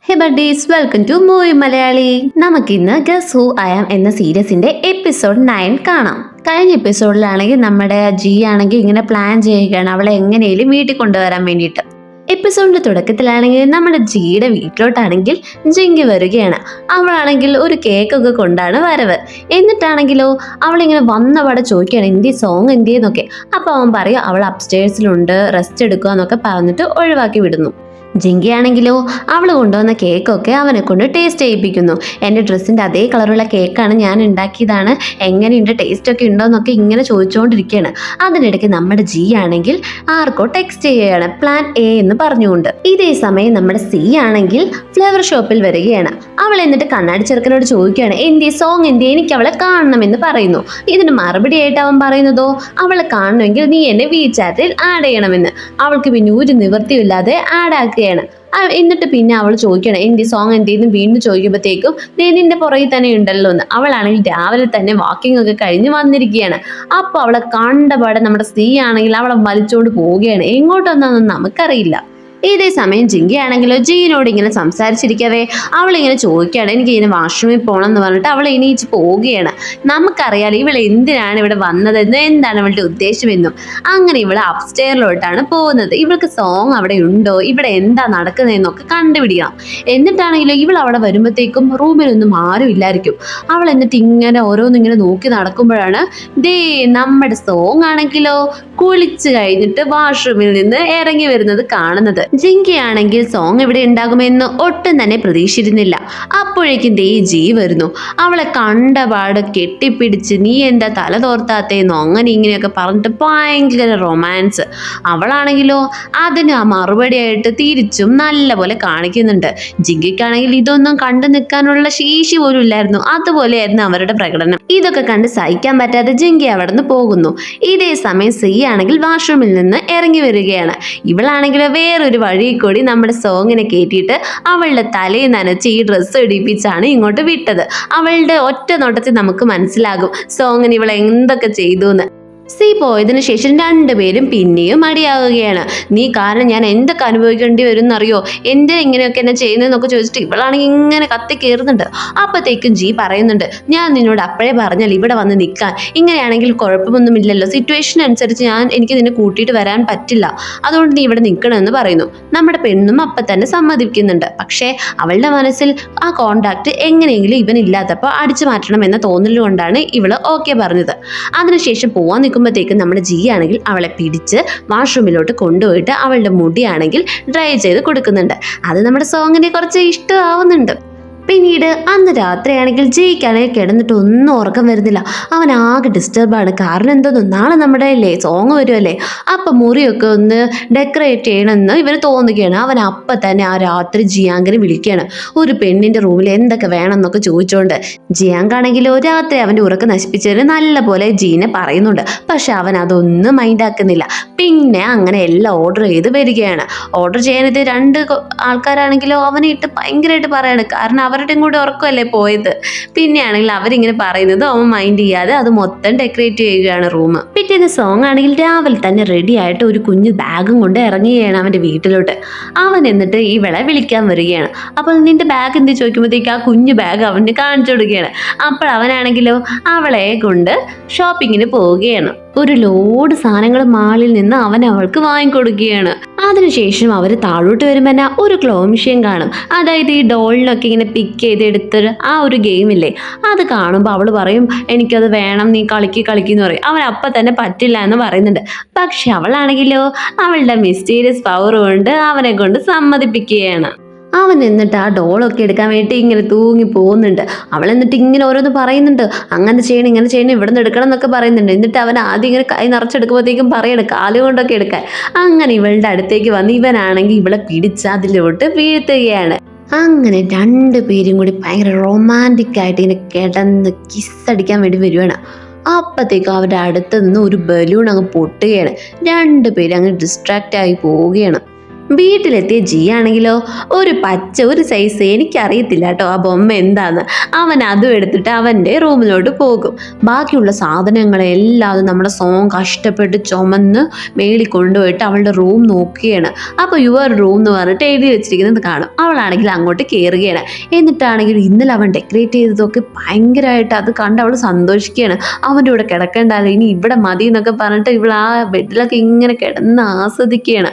Hey buddies, welcome to movie Malayali. നമുക്കിന്ന് guess who I am എന്ന സീരീസിന്റെ എപ്പിസോഡ് 9 കാണാം. കഴിഞ്ഞ എപ്പിസോഡിലാണെങ്കിൽ നമ്മുടെ ജി ആണെങ്കിൽ ഇങ്ങനെ പ്ലാൻ ചെയ്യുകയാണ് അവളെ എങ്ങനെയും വീട്ടിൽ കൊണ്ടുവരാൻ വേണ്ടിയിട്ട്. എപ്പിസോഡിന്റെ തുടക്കത്തിലാണെങ്കിൽ നമ്മുടെ ജിയുടെ വീട്ടിലോട്ടാണെങ്കിൽ ജിങ്കി വരികയാണ്. അവളാണെങ്കിൽ ഒരു കേക്കൊക്കെ കൊണ്ടാണ് വരവ്. എന്നിട്ടാണെങ്കിലോ അവളിങ്ങനെ വന്നപാടെ ചോദിക്കുകയാണ് എന്തി സോങ് എന്തിയെന്നൊക്കെ. അപ്പൊ അവൻ പറയും അവൾ അപ്സ്റ്റേഴ്സിലുണ്ട്, റെസ്റ്റ് എടുക്കുക എന്നൊക്കെ പറഞ്ഞിട്ട് ഒഴിവാക്കി വിടുന്നു. ജിങ്കി ആണെങ്കിലോ അവൾ കൊണ്ടുവന്ന കേക്കൊക്കെ അവനെ കൊണ്ട് ടേസ്റ്റ് ചെയ്യിപ്പിക്കുന്നു. എൻ്റെ ഡ്രസ്സിൻ്റെ അതേ കളറുള്ള കേക്കാണ് ഞാൻ ഉണ്ടാക്കിയതാണ്, എങ്ങനെയുണ്ട്, ടേസ്റ്റ് ഒക്കെ ഉണ്ടോ എന്നൊക്കെ ഇങ്ങനെ ചോദിച്ചുകൊണ്ടിരിക്കുകയാണ്. അതിനിടയ്ക്ക് നമ്മുടെ ജി ആണെങ്കിൽ ആർക്കോ ടെക്സ്റ്റ് ചെയ്യുകയാണ് പ്ലാൻ എ എന്ന് പറഞ്ഞുകൊണ്ട്. ഇതേ സമയം നമ്മുടെ സി ആണെങ്കിൽ ഫ്ലവർ ഷോപ്പിൽ വരികയാണ്. അവൾ എന്നിട്ട് കണ്ണാടി ചെറുക്കനോട് ചോദിക്കുകയാണ് എന്തി സോങ് എന്തി, എനിക്ക് അവളെ കാണണമെന്ന് പറയുന്നു. ഇതിന് മറുപടി ആയിട്ട് അവൻ പറയുന്നതോ അവളെ കാണണമെങ്കിൽ നീ എന്നെ വീചാറ്റിൽ ആഡ് ചെയ്യണമെന്ന്. അവൾക്ക് പിന്നെ ഒരു നിവൃത്തിയില്ലാതെ ആഡ് ആക്കുകയാണ്. എന്നിട്ട് പിന്നെ അവൾ ചോദിക്കണം എന്തി സോങ് എന്തെന്ന് വീണ്ടും ചോദിക്കുമ്പോഴത്തേക്കും നിന്റെ പുറകിൽ തന്നെ ഉണ്ടല്ലോ എന്ന്. അവളാണെങ്കിൽ രാവിലെ തന്നെ വാക്കിംഗ് ഒക്കെ കഴിഞ്ഞ് വന്നിരിക്കുകയാണ്. അപ്പൊ അവളെ കണ്ടപാടെ നമ്മുടെ സ്ത്രീ ആണെങ്കിൽ അവളെ വലിച്ചുകൊണ്ട് പോവുകയാണ്. എങ്ങോട്ടൊന്നും നമുക്കറിയില്ല. ഇതേ സമയം ജിങ്കി ആണെങ്കിലോ ജിയിനോട് ഇങ്ങനെ സംസാരിച്ചിരിക്കവേ അവളിങ്ങനെ ചോദിക്കുകയാണ് എനിക്ക് ഇങ്ങനെ വാഷ്റൂമിൽ പോകണം എന്ന് പറഞ്ഞിട്ട് അവൾ എണീച്ച് പോവുകയാണ്. നമുക്കറിയാലോ ഇവൾ എന്തിനാണ് ഇവിടെ വന്നതെന്നും എന്താണ് ഇവളുടെ ഉദ്ദേശമെന്നും. അങ്ങനെ ഇവൾ അപ്സ്റ്റെയറിലോട്ടാണ് പോകുന്നത്. ഇവൾക്ക് സോങ് അവിടെ ഉണ്ടോ, ഇവിടെ എന്താ നടക്കുന്നതെന്നൊക്കെ കണ്ടുപിടിക്കണം. എന്നിട്ടാണെങ്കിലോ ഇവൾ അവിടെ വരുമ്പോഴത്തേക്കും റൂമിലൊന്നും ആരും ഇല്ലായിരിക്കും. അവൾ എന്നിട്ട് ഇങ്ങനെ ഓരോന്നിങ്ങനെ നോക്കി നടക്കുമ്പോഴാണ് ദേ നമ്മുടെ സോങ് ആണെങ്കിലോ കുളിച്ചു കഴിഞ്ഞിട്ട് വാഷ്റൂമിൽ നിന്ന് ഇറങ്ങി വരുന്നത് കാണുന്നത്. ജിങ്കി ആണെങ്കിൽ സോങ് ഇവിടെ ഉണ്ടാകുമെന്ന് ഒട്ടും തന്നെ പ്രതീക്ഷിച്ചിരുന്നില്ല. അപ്പോഴേക്കും ദേ ജി വരുന്നു. അവളെ കണ്ടപാട് കെട്ടിപ്പിടിച്ച് നീ എന്താ തല തോർത്താത്തേന്നോ അങ്ങനെ ഇങ്ങനെയൊക്കെ പറഞ്ഞിട്ട് ഭയങ്കര റൊമാൻസ്. അവളാണെങ്കിലോ അതിന് ആ മറുപടിയായിട്ട് തിരിച്ചും നല്ലപോലെ കാണിക്കുന്നുണ്ട്. ജിങ്കിക്കാണെങ്കിൽ ഇതൊന്നും കണ്ടു നിൽക്കാനുള്ള ശേഷി പോലും ഇല്ലായിരുന്നു. അതുപോലെയായിരുന്നു അവരുടെ പ്രകടനം. ഇതൊക്കെ കണ്ട് സഹിക്കാൻ പറ്റാതെ ജിങ്കി അവിടെ നിന്ന് പോകുന്നു. ഇതേ സമയം സി ആണെങ്കിൽ വാഷ്റൂമിൽ നിന്ന് ഇറങ്ങി വരികയാണ്. ഇവളാണെങ്കിൽ വേറൊരു വഴി കൂടി നമ്മുടെ സോങ്ങിനെ കയറ്റിയിട്ട് അവളുടെ തലയിൽ നനച്ച് ഈ ഡ്രസ്സ് ഇടിപ്പിച്ചാണ് ഇങ്ങോട്ട് വിട്ടത്. അവളുടെ ഒറ്റ നോട്ടത്തിൽ നമുക്ക് മനസ്സിലാകും സോങ്ങിന് ഇവൾ എന്തൊക്കെ ചെയ്തു എന്ന്. സി പോയതിനു ശേഷം രണ്ടുപേരും പിന്നെയും അടിയാവുകയാണ്. നീ കാരണം ഞാൻ എന്തൊക്കെ അനുഭവിക്കേണ്ടി വരും എന്നറിയോ, എന്തിനാ ഇങ്ങനെയൊക്കെ എന്നെ ചെയ്യുന്നതെന്നൊക്കെ ചോദിച്ചിട്ട് ഇവളാണെങ്കിൽ ഇങ്ങനെ കത്തി കയറുന്നുണ്ട്. അപ്പോഴത്തേക്കും ജി പറയുന്നുണ്ട് ഞാൻ നിന്നോട് അപ്പോഴേ പറഞ്ഞാൽ ഇവിടെ വന്ന് നിൽക്കാൻ, ഇങ്ങനെയാണെങ്കിൽ കുഴപ്പമൊന്നുമില്ലല്ലോ, സിറ്റുവേഷൻ അനുസരിച്ച് എനിക്ക് നിന്നെ കൂട്ടിയിട്ട് വരാൻ പറ്റില്ല, അതുകൊണ്ട് നീ ഇവിടെ നിൽക്കണമെന്ന് പറയുന്നു. നമ്മുടെ പെണ്ണും അപ്പം തന്നെ സമ്മതിക്കുന്നുണ്ട്. പക്ഷേ അവളുടെ മനസ്സിൽ ആ കോണ്ടാക്ട് എങ്ങനെയെങ്കിലും ഇവനില്ലാത്തപ്പോൾ അടിച്ചു മാറ്റണം എന്ന തോന്നലുകൊണ്ടാണ് ഇവള് ഓക്കെ പറഞ്ഞത്. അതിനുശേഷം പോവാൻ ത്തേക്കും നമ്മുടെ ജി ആണെങ്കിൽ അവളെ പിടിച്ച് വാഷ്റൂമിലോട്ട് കൊണ്ടുപോയിട്ട് അവളുടെ മുടിയാണെങ്കിൽ ഡ്രൈ ചെയ്ത് കൊടുക്കുന്നുണ്ട്. അത് നമ്മുടെ സോങ്ങിനെ കുറച്ച് ഇഷ്ടമാവുന്നുണ്ട്. പിന്നീട് അന്ന് രാത്രിയാണെങ്കിൽ ജയിക്കാണെങ്കിൽ കിടന്നിട്ട് ഒന്നും ഉറക്കം വരുന്നില്ല. അവൻ ആകെ ഡിസ്റ്റർബാണ്. കാരണം എന്തോന്നു, നാളെ നമ്മുടെ അല്ലേ സോങ് വരുമല്ലേ, അപ്പം മുറിയൊക്കെ ഒന്ന് ഡെക്കറേറ്റ് ചെയ്യണമെന്ന് ഇവന് തോന്നുകയാണ്. അവൻ അപ്പം തന്നെ ആ രാത്രി ജിയാങ്കിനെ വിളിക്കുകയാണ്. ഒരു പെണ്ണിൻ്റെ റൂമിൽ എന്തൊക്കെ വേണം എന്നൊക്കെ ചോദിച്ചുകൊണ്ട്. ജിയാങ്കാണെങ്കിലോ രാത്രി അവൻ്റെ ഉറക്കം നശിപ്പിച്ചതിന് നല്ല പോലെ ജീനെ പറയുന്നുണ്ട്. പക്ഷെ അവൻ അതൊന്നും മൈൻഡാക്കുന്നില്ല. പിന്നെ അങ്ങനെ എല്ലാം ഓർഡർ ചെയ്ത് വരികയാണ്. ഓർഡർ ചെയ്യാനത് രണ്ട് ആൾക്കാരാണെങ്കിലോ അവനെ ഇട്ട് ഭയങ്കരമായിട്ട് പറയാണ്. കാരണം അവരുടെയും കൂടെ ഉറക്കമല്ലേ പോയത്. പിന്നെയാണെങ്കിൽ അവരിങ്ങനെ പറയുന്നത് അവൻ മൈൻഡ് ചെയ്യാതെ അത് മൊത്തം ഡെക്കറേറ്റ് ചെയ്യുകയാണ് റൂം. പിറ്റേന്ന് സോങ് ആണെങ്കിൽ രാവിലെ തന്നെ റെഡി ആയിട്ട് ഒരു കുഞ്ഞു ബാഗും കൊണ്ട് ഇറങ്ങുകയാണ് അവൻ്റെ വീട്ടിലോട്ട്. അവൻ എന്നിട്ട് ഇവളെ വിളിക്കാൻ വരികയാണ്. അപ്പോൾ നിന്റെ ബാഗ് എന്ത് ചോദിക്കുമ്പോഴത്തേക്ക് ആ കുഞ്ഞു ബാഗ് അവന് കാണിച്ചു കൊടുക്കുകയാണ്. അപ്പോൾ അവനാണെങ്കിലോ അവളെ കൊണ്ട് ഷോപ്പിങ്ങിന് പോവുകയാണ്. ഒരു ലോഡ് സാധനങ്ങൾ മാളിൽ നിന്ന് അവൻ അവൾക്ക് വാങ്ങിക്കൊടുക്കുകയാണ്. അതിനുശേഷം അവർ താഴോട്ട് വരുമ്പോൾ തന്നെ ഒരു ക്ലോ മെഷീൻ കാണും. അതായത് ഈ ഡോളിനൊക്കെ ഇങ്ങനെ പിക്ക് ചെയ്തെടുത്ത് ആ ഒരു ഗെയിമില്ലേ, അത് കാണുമ്പോൾ അവൾ പറയും എനിക്കത് വേണം, നീ കളിക്കുന്നു പറയും. അവൻ അപ്പം തന്നെ പറ്റില്ല എന്ന് പറയുന്നുണ്ട്. പക്ഷെ അവളാണെങ്കിലോ അവളുടെ മിസ്റ്റീരിയസ് പവർ കൊണ്ട് അവനെ കൊണ്ട് സമ്മതിപ്പിക്കുകയാണ്. അവൻ എന്നിട്ട് ആ ഡോളൊക്കെ എടുക്കാൻ വേണ്ടി ഇങ്ങനെ തൂങ്ങി പോകുന്നുണ്ട്. അവൾ എന്നിട്ട് ഇങ്ങനെ ഓരോന്ന് പറയുന്നുണ്ട്, അങ്ങനെ ചെയ്യണം ഇങ്ങനെ ചെയ്യണം, ഇവിടെ നിന്ന് എടുക്കണം എന്നൊക്കെ പറയുന്നുണ്ട്. എന്നിട്ട് അവൻ ആദ്യം ഇങ്ങനെ കൈ നിറച്ചെടുക്കുമ്പോഴത്തേക്കും പറയണം കാലുകൊണ്ടൊക്കെ എടുക്കാൻ. അങ്ങനെ ഇവളുടെ അടുത്തേക്ക് വന്ന് ഇവനാണെങ്കിൽ ഇവളെ പിടിച്ച് അതിലോട്ട് വീഴ്ത്തുകയാണ്. അങ്ങനെ രണ്ടുപേരും കൂടി ഭയങ്കര റൊമാൻറ്റിക് ആയിട്ട് ഇങ്ങനെ കിടന്ന് കിസ്സടിക്കാൻ വേണ്ടി വരുവാണ്. അപ്പോഴത്തേക്കും അവരുടെ അടുത്ത് നിന്ന് ഒരു ബലൂൺ അങ്ങ് പൊട്ടുകയാണ്. രണ്ടുപേരും അങ്ങ് ഡിസ്ട്രാക്റ്റ് ആയി പോവുകയാണ്. വീട്ടിലെത്തിയ ജി ആണെങ്കിലോ ഒരു പച്ച ഒരു സൈസ് എനിക്കറിയത്തില്ല കേട്ടോ ആ ബൊമ്മ എന്താന്ന്. അവൻ അതും എടുത്തിട്ട് അവൻ്റെ റൂമിലോട്ട് പോകും. ബാക്കിയുള്ള സാധനങ്ങളെല്ലാം നമ്മുടെ സോങ് കഷ്ടപ്പെട്ട് ചുമന്ന് മേളിൽ കൊണ്ടുപോയിട്ട് അവളുടെ റൂം നോക്കുകയാണ്. അപ്പോൾ യുവർ റൂം എന്ന് പറഞ്ഞിട്ട് എഴുതി വെച്ചിരിക്കുന്നത് കാണും. അവളാണെങ്കിൽ അങ്ങോട്ട് കയറുകയാണ്. എന്നിട്ടാണെങ്കിൽ ഇന്നലെ അവൻ ഡെക്കറേറ്റ് ചെയ്തതൊക്കെ ഭയങ്കരമായിട്ട് അത് കണ്ട് അവൾ സന്തോഷിക്കുകയാണ്. അവൻ്റെ കൂടെ കിടക്കേണ്ടല്ലോ, ഇനി ഇവിടെ മതി എന്നൊക്കെ പറഞ്ഞിട്ട് ഇവൾ ആ ബെഡിലൊക്കെ ഇങ്ങനെ കിടന്ന് ആസ്വദിക്കുകയാണ്.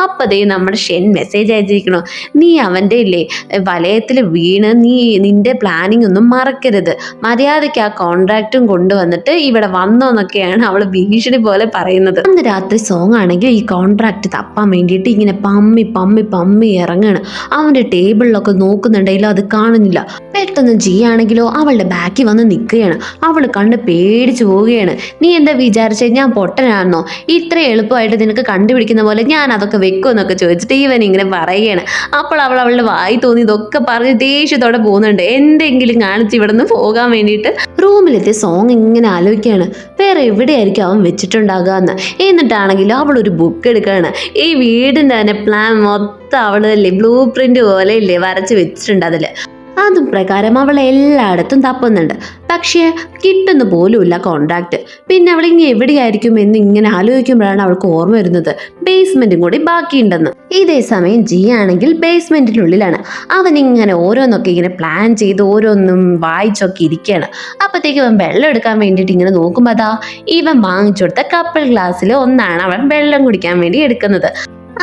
അപ്പതേ നമ്മുടെ ഷെൻ മെസ്സേജ് അയച്ചിരിക്കണോ, നീ അവൻ്റെ ഇല്ലേ വലയത്തിൽ വീണ് നീ നിന്റെ പ്ലാനിങ് ഒന്നും മറക്കരുത്, മര്യാദയ്ക്ക് ആ കോൺട്രാക്റ്റും കൊണ്ടുവന്നിട്ട് ഇവിടെ വന്നോന്നൊക്കെയാണ് അവൾ ഭീഷണി പോലെ പറയുന്നത്. അന്ന് രാത്രി സോങ് ആണെങ്കിൽ ഈ കോൺട്രാക്റ്റ് തപ്പാൻ വേണ്ടിയിട്ട് ഇങ്ങനെ പമ്മി പമ്മി പമ്മി ഇറങ്ങാണ്. അവൻ്റെ ടേബിളിലൊക്കെ നോക്കുന്നുണ്ടെങ്കിലും അത് കാണുന്നില്ല. പെട്ടെന്ന് ജി ആണെങ്കിലോ അവളുടെ ബാക്കിൽ വന്ന് നിൽക്കുകയാണ്. അവൾ കണ്ട് പേടിച്ചു പോവുകയാണ്. നീ എന്താ വിചാരിച്ചേ ഞാൻ പൊട്ടനാണെന്നോ? ഇത്ര എളുപ്പമായിട്ട് നിനക്ക് കണ്ടുപിടിക്കുന്ന പോലെ ഞാൻ അതൊക്കെ വെക്കുമെന്നൊക്കെ ചോദിച്ചിട്ട് ഇവൻ ഇങ്ങനെ പറയുകയാണ്. അപ്പോൾ അവൾ അവളുടെ വായി തോന്നി ഇതൊക്കെ പറഞ്ഞ് ദേഷ്യത്തോടെ പോകുന്നുണ്ട്. എന്തെങ്കിലും കാണിച്ച് ഇവിടെ നിന്ന് പോകാൻ വേണ്ടിയിട്ട് റൂമിലെത്തി സോങ് ഇങ്ങനെ ആലോചിക്കുകയാണ് വേറെ എവിടെയായിരിക്കും അവൻ വെച്ചിട്ടുണ്ടാകുക എന്ന്. എന്നിട്ടാണെങ്കിലും അവൾ ഒരു ബുക്ക് എടുക്കുകയാണ്. ഈ വീടിൻ്റെ തന്നെ പ്ലാൻ മൊത്തം അവൾ ബ്ലൂ പ്രിന്റ് പോലെ ഇല്ലേ വരച്ച് വെച്ചിട്ടുണ്ട്. അതും പ്രകാരം അവൾ എല്ലായിടത്തും തപ്പുന്നുണ്ട്. പക്ഷേ കിട്ടുന്ന പോലുമില്ല കോൺട്രാക്റ്റ്. പിന്നെ അവൾ ഇങ്ങനെ എവിടെയായിരിക്കും എന്ന് ഇങ്ങനെ ആലോചിക്കുമ്പോഴാണ് അവൾക്ക് ഓർമ്മ വരുന്നത് ബേസ്മെന്റും കൂടി ബാക്കിയുണ്ടെന്ന്. ഇതേ സമയം ജി ആണെങ്കിൽ ബേസ്മെന്റിനുള്ളിലാണ്. അവൻ ഇങ്ങനെ ഓരോന്നൊക്കെ ഇങ്ങനെ പ്ലാൻ ചെയ്ത് ഓരോന്നും വായിച്ചൊക്കെ ഇരിക്കുകയാണ്. അപ്പോഴത്തേക്ക് അവൻ വെള്ളം എടുക്കാൻ വേണ്ടിയിട്ട് ഇങ്ങനെ നോക്കുമ്പോൾ അതാ ഇവൻ വാങ്ങിച്ചു കൊടുത്ത കപ്പിൾ ഗ്ലാസ്സിൽ ഒന്നാണ് അവൻ വെള്ളം കുടിക്കാൻ വേണ്ടി എടുക്കുന്നത്.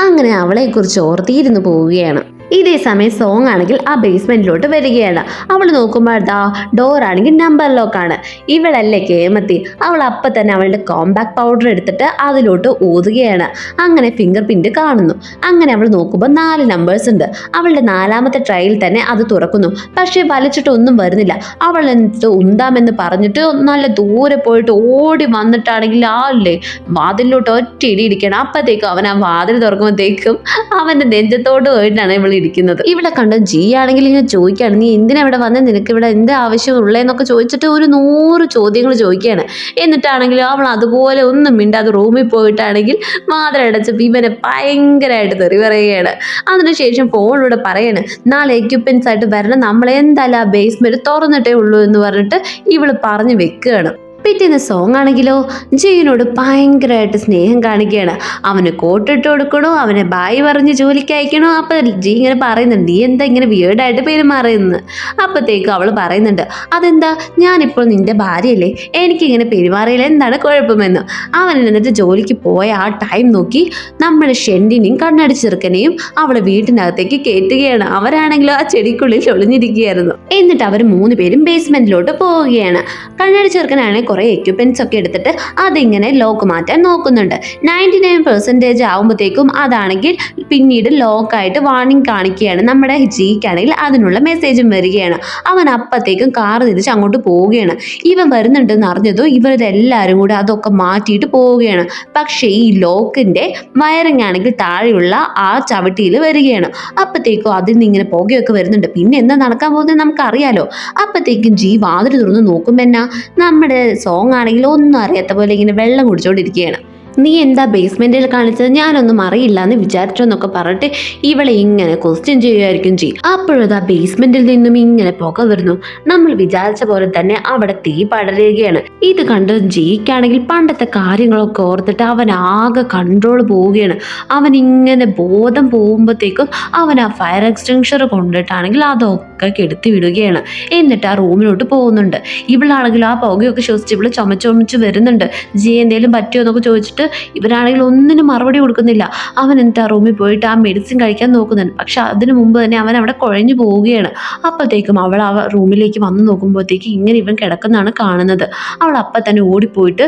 അങ്ങനെ അവളെക്കുറിച്ച് ഓർത്തിരുന്നു പോവുകയാണ്. ഇതേ സമയം സോങ് ആണെങ്കിൽ ആ ബേസ്മെന്റിലോട്ട് വരികയാണ്. അവൾ നോക്കുമ്പോൾ ദാ ഡോർ ആണെങ്കിൽ നമ്പർ ലോക്കാണ്. ഇവളല്ലേ കേമത്തി. അവൾ അപ്പം തന്നെ അവളുടെ കോമ്പാക്ട് പൗഡർ എടുത്തിട്ട് അതിലോട്ട് ഊതുകയാണ്. അങ്ങനെ ഫിംഗർ പ്രിന്റ് കാണുന്നു. അങ്ങനെ അവൾ നോക്കുമ്പോൾ 4 നമ്പേഴ്സ് ഉണ്ട്. അവളുടെ 4ാമത്തെ ട്രയൽ തന്നെ അത് തുറക്കുന്നു. പക്ഷേ വലിച്ചിട്ട് ഒന്നും വരുന്നില്ല. അവൾ എന്നിട്ട് ഉന്താമെന്ന് പറഞ്ഞിട്ട് നല്ല ദൂരെ പോയിട്ട് ഓടി വന്നിട്ടാണെങ്കിൽ ആളില്ലേ വാതിലിലോട്ട് ഒറ്റ ഇടി ഇടിക്കണം. അപ്പോഴത്തേക്കും അവൻ ആ വാതിൽ തുറക്കുമ്പോഴത്തേക്കും അവൻ്റെ നെഞ്ചത്തോട് പോയിട്ടാണ് ഇവൾ ഇരിക്കുന്നത്. ഇവിടെ കണ്ട് ജി ആണെങ്കിൽ ഇങ്ങനെ ചോദിക്കുകയാണ് നീ എന്തിനാ ഇവിടെ വന്ന്, നിനക്ക് ഇവിടെ എന്ത് ആവശ്യമുള്ളതെന്നൊക്കെ ചോദിച്ചിട്ട് ഒരു 100 ചോദ്യങ്ങൾ ചോദിക്കുകയാണ്. എന്നിട്ടാണെങ്കിലും അവൾ അതുപോലെ ഒന്നും മിണ്ടാതെ റൂമിൽ പോയിട്ടാണെങ്കിൽ വാതിലടച്ചപ്പോൾ ഇവനെ ഭയങ്കരമായിട്ട് തെറി പറയുകയാണ്. അതിനുശേഷം ഫോണിലൂടെ പറയാണ് നാളെ എക്യുപ്മെന്റ്സ് ആയിട്ട് വരണം, നമ്മൾ എന്തായാലും ആ ബേസ്മെന്റ് തുറന്നിട്ടേ ഉള്ളൂ എന്ന് പറഞ്ഞിട്ട് ഇവള് പറഞ്ഞു വെക്കുകയാണ്. പിറ്റേന്ന് സോങ് ആണെങ്കിലോ ജിയിനോട് ഭയങ്കരമായിട്ട് സ്നേഹം കാണിക്കുകയാണ്. അവന് കോട്ടിട്ട് കൊടുക്കണോ, അവനെ ബായ് പറഞ്ഞ് ജോലിക്ക് അയക്കണോ. അപ്പം ജി ഇങ്ങനെ പറയുന്നുണ്ട് നീ എന്താ ഇങ്ങനെ വിയേർഡായിട്ട് പെരുമാറുന്നത്. അപ്പോഴത്തേക്കും അവൾ പറയുന്നുണ്ട് അതെന്താ ഞാനിപ്പോൾ നിന്റെ ഭാര്യയല്ലേ, എനിക്കിങ്ങനെ പെരുമാറിയില്ല, എന്താണ് കുഴപ്പമെന്ന്. അവൻ എന്നിട്ട് ജോലിക്ക് പോയ ആ ടൈം നോക്കി നമ്മുടെ ഷെൻഡിനെയും കണ്ണടി ചെറുക്കനെയും അവളെ വീട്ടിനകത്തേക്ക് കയറ്റുകയാണ്. അവരാണെങ്കിലോ ആ ചെടിക്കുള്ളിൽ ഒളിഞ്ഞിരിക്കുകയായിരുന്നു. എന്നിട്ട് അവർ 3 പേരും ബേസ്മെന്റിലോട്ട് പോവുകയാണ്. കണ്ണടി ചെറുക്കനാണെങ്കിൽ കുറേ എക്യുപ്മെന്റ്സ് ഒക്കെ എടുത്തിട്ട് അതിങ്ങനെ ലോക്ക് മാറ്റാൻ നോക്കുന്നുണ്ട്. 99% ആകുമ്പോഴത്തേക്കും അതാണെങ്കിൽ പിന്നീട് ലോക്കായിട്ട് വാർണിംഗ് കാണിക്കുകയാണ്. നമ്മുടെ ജിക്കാണെങ്കിൽ അതിനുള്ള മെസ്സേജും വരികയാണ്. അവൻ അപ്പത്തേക്കും കാർ തിരിച്ച് അങ്ങോട്ട് പോവുകയാണ്. ഇവൻ വരുന്നുണ്ടെന്ന് അറിഞ്ഞതും ഇവരെല്ലാവരും കൂടെ അതൊക്കെ മാറ്റിയിട്ട് പോവുകയാണ്. പക്ഷേ ഈ ലോക്കിന്റെ വയറിംഗ് ആണെങ്കിൽ താഴെയുള്ള ആ ചവിട്ടിയിൽ വരികയാണ്. അപ്പത്തേക്കും അതിൽ നിന്ന് ഇങ്ങനെ പുകയൊക്കെ വരുന്നുണ്ട്. പിന്നെ എന്താ നടക്കാൻ പോകുന്നത് നമുക്കറിയാലോ. അപ്പത്തേക്കും ജി വാതിൽ തുറന്ന് നോക്കുമ്പോൾ എന്നാ നമ്മുടെ സോങ് ആണെങ്കിൽ ഒന്നും അറിയാത്ത പോലെ ഇങ്ങനെ വെള്ളം കുടിച്ചോണ്ടിരിക്കുകയാണ്. നീ എന്താ ബേസ്മെന്റിൽ കാണിച്ചത്, ഞാനൊന്നും അറിയില്ല എന്ന് വിചാരിച്ചോന്നൊക്കെ പറഞ്ഞിട്ട് ഇവളെ ഇങ്ങനെ ക്വസ്റ്റ്യൻ ചെയ്യുമായിരിക്കും ചെയ്യും. അപ്പോഴത് ആ ബേസ്മെന്റിൽ നിന്നും ഇങ്ങനെ പുക വരുന്നു. നമ്മൾ വിചാരിച്ച പോലെ തന്നെ അവിടെ തീ പടരുകയാണ്. ഇത് കണ്ട് ജിക്കാണെങ്കിൽ പണ്ടത്തെ കാര്യങ്ങളൊക്കെ ഓർത്തിട്ട് അവൻ ആകെ കൺട്രോൾ പോവുകയാണ്. അവൻ ഇങ്ങനെ ബോധം പോകുമ്പോഴത്തേക്കും അവൻ ആ ഫയർ എക്സ്റ്റിങ്ഷർ കൊണ്ടിട്ടാണെങ്കിൽ അതൊക്കെ കെടുത്തി വിടുകയാണ്. എന്നിട്ട് ആ റൂമിലോട്ട് പോകുന്നുണ്ട്. ഇവളാണെങ്കിൽ ആ പുകയൊക്കെ ശ്വസിച്ച് ഇവള് ചുമച്ച് വരുന്നുണ്ട്. ജി എന്തേലും പറ്റുമോ എന്നൊക്കെ ചോദിച്ചിട്ട് ഇവരാണെങ്കിൽ ഒന്നിനും മറുപടി കൊടുക്കുന്നില്ല. അവൻ എന്നിട്ട് ആ റൂമിൽ പോയിട്ട് ആ മെഡിസിൻ കഴിക്കാൻ നോക്കുന്നുണ്ട്. പക്ഷെ അതിനു മുമ്പ് തന്നെ അവൻ അവിടെ കുഴഞ്ഞു പോവുകയാണ്. അപ്പോഴത്തേക്കും അവൾ ആ റൂമിലേക്ക് വന്ന് നോക്കുമ്പോഴത്തേക്ക് ഇങ്ങനെ ഇവൻ കിടക്കുന്നതാണ് കാണുന്നത്. അവൾ അപ്പം തന്നെ ഓടിപ്പോയിട്ട്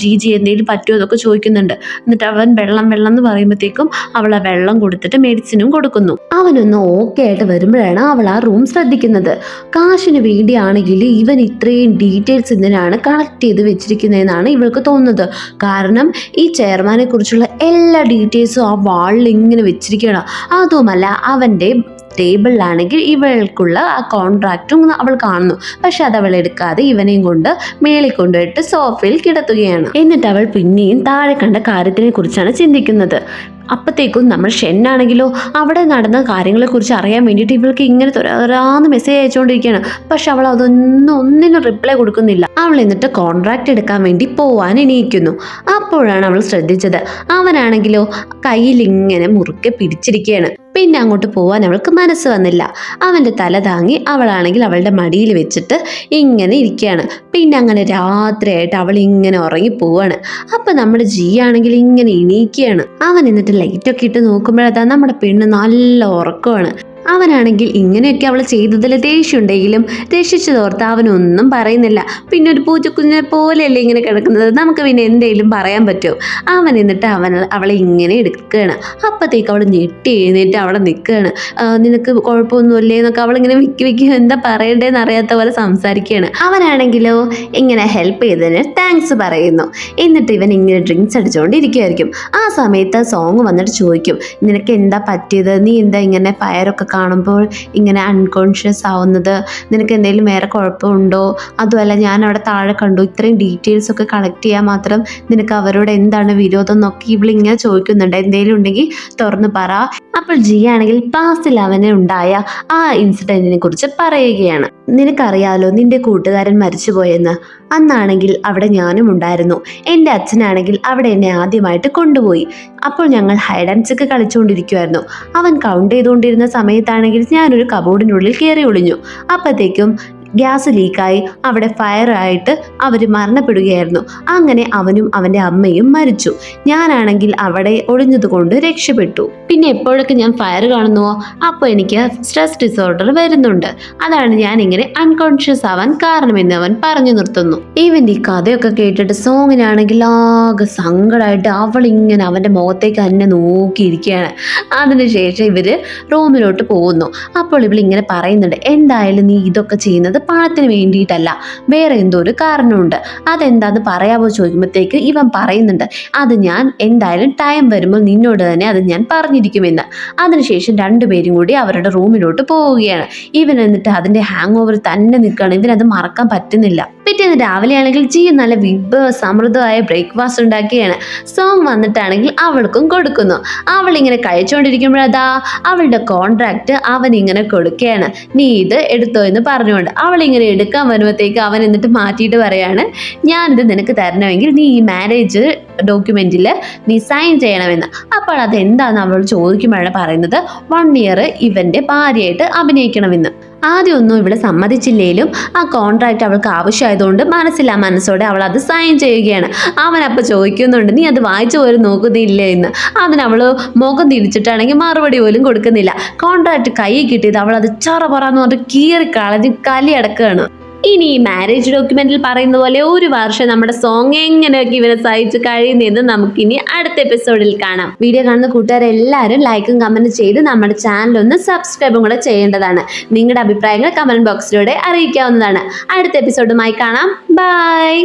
ജി എന്തെങ്കിലും പറ്റുമോ എന്നൊക്കെ ചോദിക്കുന്നുണ്ട്. എന്നിട്ട് അവൻ വെള്ളം എന്ന് പറയുമ്പോഴത്തേക്കും അവൾ ആ വെള്ളം കൊടുത്തിട്ട് മെഡിസിനും കൊടുക്കുന്നു. അവനൊന്ന് ഓക്കെ ആയിട്ട് വരുമ്പോഴാണ് അവൾ ആ റൂം ശ്രദ്ധിക്കുന്നത്. കാശിന് വേണ്ടിയാണെങ്കിൽ ഇവൻ ഇത്രയും ഡീറ്റെയിൽസ് ഇതിനാണ് കളക്ട് ചെയ്ത് വെച്ചിരിക്കുന്നതെന്നാണ് ഇവൾക്ക് തോന്നുന്നത്. കാരണം ഈ ചെയർമാനെ കുറിച്ചുള്ള എല്ലാ ഡീറ്റെയിൽസും ആ വാളിൽ ഇങ്ങനെ വെച്ചിരിക്കുകയാണ്. അതുമല്ല അവൻ്റെ ടേബിളിലാണെങ്കിൽ ഇവൾക്കുള്ള ആ കോൺട്രാക്റ്റും അവൾ കാണുന്നു. പക്ഷെ അത് അവൾ എടുക്കാതെ ഇവനെയും കൊണ്ട് മേളിൽ കൊണ്ടുപോയിട്ട് സോഫയിൽ കിടത്തുകയാണ്. എന്നിട്ട് അവൾ പിന്നെയും താഴെ കണ്ട കാര്യത്തിനെ കുറിച്ചാണ് ചിന്തിക്കുന്നത്. അപ്പോഴത്തേക്കും നമ്മൾ ഷെന്നാണെങ്കിലോ അവിടെ നടന്ന കാര്യങ്ങളെക്കുറിച്ച് അറിയാൻ വേണ്ടിയിട്ട് ഇവൾക്ക് ഇങ്ങനെ തൊരാന്ന് മെസ്സേജ് അയച്ചുകൊണ്ടിരിക്കുകയാണ്. പക്ഷെ അവൾ ഒന്നിനും റിപ്ലൈ കൊടുക്കുന്നില്ല. അവൾ എന്നിട്ട് കോൺട്രാക്ട് എടുക്കാൻ വേണ്ടി പോവാൻ എണീക്കുന്നു. അപ്പോഴാണ് അവൾ ശ്രദ്ധിച്ചത് അവനാണെങ്കിലോ കയ്യിൽ ഇങ്ങനെ മുറുക്കെ പിടിച്ചിരിക്കുകയാണ്. പിന്നെ അങ്ങോട്ട് പോവാൻ അവൾക്ക് മനസ്സ് വന്നില്ല. അവൻ്റെ തല താങ്ങി അവളാണെങ്കിൽ അവളുടെ മടിയിൽ വെച്ചിട്ട് ഇങ്ങനെ ഇരിക്കുകയാണ്. പിന്നെ അങ്ങനെ രാത്രിയായിട്ട് അവൾ ഇങ്ങനെ ഉറങ്ങി പോവാണ്. അപ്പൊ നമ്മുടെ ജി ആണെങ്കിൽ ഇങ്ങനെ എണീക്കുകയാണ്. അവൻ എന്നിട്ട് ലൈറ്റൊക്കെ ഇട്ട് നോക്കുമ്പോഴതാ നമ്മുടെ പെണ്ണ് നല്ല ഉറക്കമാണ്. അവനാണെങ്കിൽ ഇങ്ങനെയൊക്കെ അവൾ ചെയ്തതിൽ ദേഷ്യമുണ്ടെങ്കിലും രക്ഷിച്ചതോർത്ത് അവനൊന്നും പറയുന്നില്ല. പിന്നെ ഒരു പൂച്ചക്കുഞ്ഞിനെ പോലെയല്ലേ ഇങ്ങനെ കിടക്കുന്നത്, നമുക്ക് പിന്നെ എന്തെങ്കിലും പറയാൻ പറ്റുമോ? അവൻ എന്നിട്ട് അവളെ ഇങ്ങനെ എടുക്കുകയാണ്. അപ്പോഴത്തേക്ക് അവൾ ഞെട്ടി എഴുന്നേറ്റ് അവിടെ നിൽക്കുകയാണ്. നിനക്ക് കുഴപ്പമൊന്നുമില്ലേ എന്നൊക്കെ അവളിങ്ങനെ വിക്കി എന്താ പറയണ്ടേന്ന് അറിയാത്ത പോലെ സംസാരിക്കുകയാണ്. അവനാണെങ്കിലോ ഇങ്ങനെ ഹെൽപ്പ് ചെയ്തതിന് താങ്ക്സ് പറയുന്നു. എന്നിട്ട് ഇവൻ ഇങ്ങനെ ഡ്രിങ്ക്സ് അടിച്ചുകൊണ്ടിരിക്കുമായിരിക്കും. ആ സമയത്ത് സോങ് വന്നിട്ട് ചോദിക്കും, നിനക്ക് എന്താ പറ്റിയത്, നീ എന്താ ഇങ്ങനെ ഫയറൊക്കെ കാണുമ്പോൾ ഇങ്ങനെ അൺകോൺഷ്യസ് ആവുന്നത്, നിനക്ക് എന്തെങ്കിലും വേറെ കുഴപ്പമുണ്ടോ? അതുമല്ല ഞാൻ അവിടെ താഴെ കണ്ടു, ഇത്രയും ഡീറ്റെയിൽസ് ഒക്കെ കളക്ട് ചെയ്യാൻ മാത്രം നിനക്ക് അവരോട് എന്താണ് വിരോധം എന്നൊക്കെ ഇവളിങ്ങനെ ചോദിക്കുന്നുണ്ട്. എന്തെങ്കിലും ഉണ്ടെങ്കിൽ തുറന്ന് പറ. അപ്പോൾ ജി ആണെങ്കിൽ പാസ്റ്റിൽ അവന് ഉണ്ടായ ആ ഇൻസിഡന്റിനെ കുറിച്ച് പറയുകയാണ്. നിനക്കറിയാലോ നിന്റെ കൂട്ടുകാരൻ മരിച്ചുപോയെന്ന്. അന്നാണെങ്കിൽ അവിടെ ഞാനും ഉണ്ടായിരുന്നു. എൻ്റെ അച്ഛനാണെങ്കിൽ അവിടെ എന്നെ ആദ്യമായിട്ട് കൊണ്ടുപോയി. അപ്പോൾ ഞങ്ങൾ ഹൈഡ് ആൻഡ് സീക്ക് കളിച്ചുകൊണ്ടിരിക്കുമായിരുന്നു. അവൻ കൗണ്ട് ചെയ്തുകൊണ്ടിരുന്ന സമയത്താണെങ്കിൽ ഞാനൊരു കബോർഡിനുള്ളിൽ കയറി ഒളിഞ്ഞു. അപ്പോഴത്തേക്കും ഗ്യാസ് ലീക്കായി അവിടെ ഫയറായിട്ട് അവർ മരണപ്പെടുകയായിരുന്നു. അങ്ങനെ അവനും അവൻ്റെ അമ്മയും മരിച്ചു. ഞാനാണെങ്കിൽ അവിടെ ഒളിഞ്ഞതുകൊണ്ട് രക്ഷപ്പെട്ടു. പിന്നെ എപ്പോഴൊക്കെ ഞാൻ ഫയർ കാണുന്നുവോ അപ്പോൾ എനിക്ക് സ്ട്രെസ് ഡിസോർഡർ വരുന്നുണ്ട്. അതാണ് ഞാൻ ഇങ്ങനെ അൺകോൺഷ്യസ് ആവാൻ കാരണമെന്ന് അവൻ പറഞ്ഞു നിർത്തുന്നു. ഇവൻ്റെ ഈ കഥയൊക്കെ കേട്ടിട്ട് സോങ്ങിനാണെങ്കിൽ ആകെ സങ്കടമായിട്ട് അവളിങ്ങനെ അവൻ്റെ മുഖത്തേക്ക് തന്നെ നോക്കിയിരിക്കുകയാണ്. അതിനുശേഷം ഇവർ റൂമിലോട്ട് പോകുന്നു. അപ്പോൾ ഇവളിങ്ങനെ പറയുന്നുണ്ട്, എന്തായാലും നീ ഇതൊക്കെ ചെയ്യുന്നത് പണത്തിന് വേണ്ടിയിട്ടല്ല, വേറെ എന്തോ ഒരു കാരണമുണ്ട്. അതെന്താന്ന് പറയാമോ ചോദിക്കുമ്പോഴത്തേക്ക് ഇവൻ പറയുന്നുണ്ട്, അത് ഞാൻ എന്തായാലും ടൈം വരുമ്പോൾ നിന്നോട് തന്നെ അത് ഞാൻ പറഞ്ഞിരിക്കുമെന്ന്. അതിനുശേഷം രണ്ടുപേരും കൂടി അവരുടെ റൂമിലോട്ട് പോവുകയാണ്. ഇവൻ എന്നിട്ട് അതിൻ്റെ ഹാങ് ഓവർ തന്നെ നിൽക്കുകയാണ്. ഇവനത് മറക്കാൻ പറ്റുന്നില്ല. പിറ്റേന്ന് രാവിലെ ആണെങ്കിൽ ജി നല്ല സമൃദ്ധമായ ബ്രേക്ക്ഫാസ്റ്റ് ഉണ്ടാക്കിയാണ്. സോങ് വന്നിട്ടാണെങ്കിൽ അവൾക്കും കൊടുക്കുന്നു. അവളിങ്ങനെ കഴിച്ചുകൊണ്ടിരിക്കുമ്പോഴതാ അവളുടെ കോൺട്രാക്ട് അവൻ ഇങ്ങനെ കൊടുക്കുകയാണ്. നീ ഇത് എടുത്തോ എന്ന് പറഞ്ഞുകൊണ്ട് അവളിങ്ങനെ എടുക്കാൻ വരുമ്പോഴത്തേക്ക് അവൻ എന്നിട്ട് മാറ്റിയിട്ട് പറയാണ്, ഞാനിത് നിനക്ക് തരണമെങ്കിൽ നീ ഈ മാരേജ് ഡോക്യുമെന്റിൽ നീ സൈൻ ചെയ്യണമെന്ന്. അപ്പോൾ അതെന്താന്ന് അവൾ ചോദിക്കുമ്പോഴാണ് പറയുന്നത് 1 ഇയർ ഇവന്റെ ഭാര്യയായിട്ട് അഭിനയിക്കണമെന്ന്. ആദ്യമൊന്നും ഇവിടെ സമ്മതിച്ചില്ലേലും ആ കോൺട്രാക്ട് അവൾക്ക് ആവശ്യമായതുകൊണ്ട് മനസ്സോടെ അവൾ അത് സൈൻ ചെയ്യുകയാണ്. അവൻ അപ്പോൾ ചോദിക്കുന്നുണ്ട്, നീ അത് വായിച്ചു പോലും നോക്കുന്നില്ല എന്ന്. അതിനവൾ മുഖം തിരിച്ചിട്ടാണെങ്കിൽ മറുപടി പോലും കൊടുക്കുന്നില്ല. കോൺട്രാക്ട് കൈ കിട്ടിയത് അവൾ അത് ചറപറാന്ന് പറഞ്ഞിട്ട് കീറിക്കളഞ്ഞ് കലിയടക്കുകയാണ്. ഇനി ഈ മാരേജ് ഡോക്യുമെന്റിൽ പറയുന്ന പോലെ 1 വർഷം നമ്മുടെ സോങ് എങ്ങനെയൊക്കെ ഇവരെ സഹിച്ച് കഴിയുന്നതെന്ന് നമുക്കിനി അടുത്ത എപ്പിസോഡിൽ കാണാം. വീഡിയോ കാണുന്ന കൂട്ടുകാരെല്ലാവരും ലൈക്കും കമന്റ് ചെയ്ത് നമ്മുടെ ചാനൽ ഒന്ന് സബ്സ്ക്രൈബും കൂടെ ചെയ്യേണ്ടതാണ്. നിങ്ങളുടെ അഭിപ്രായങ്ങൾ കമന്റ് ബോക്സിലൂടെ അറിയിക്കാവുന്നതാണ്. അടുത്ത എപ്പിസോഡുമായി കാണാം. ബൈ.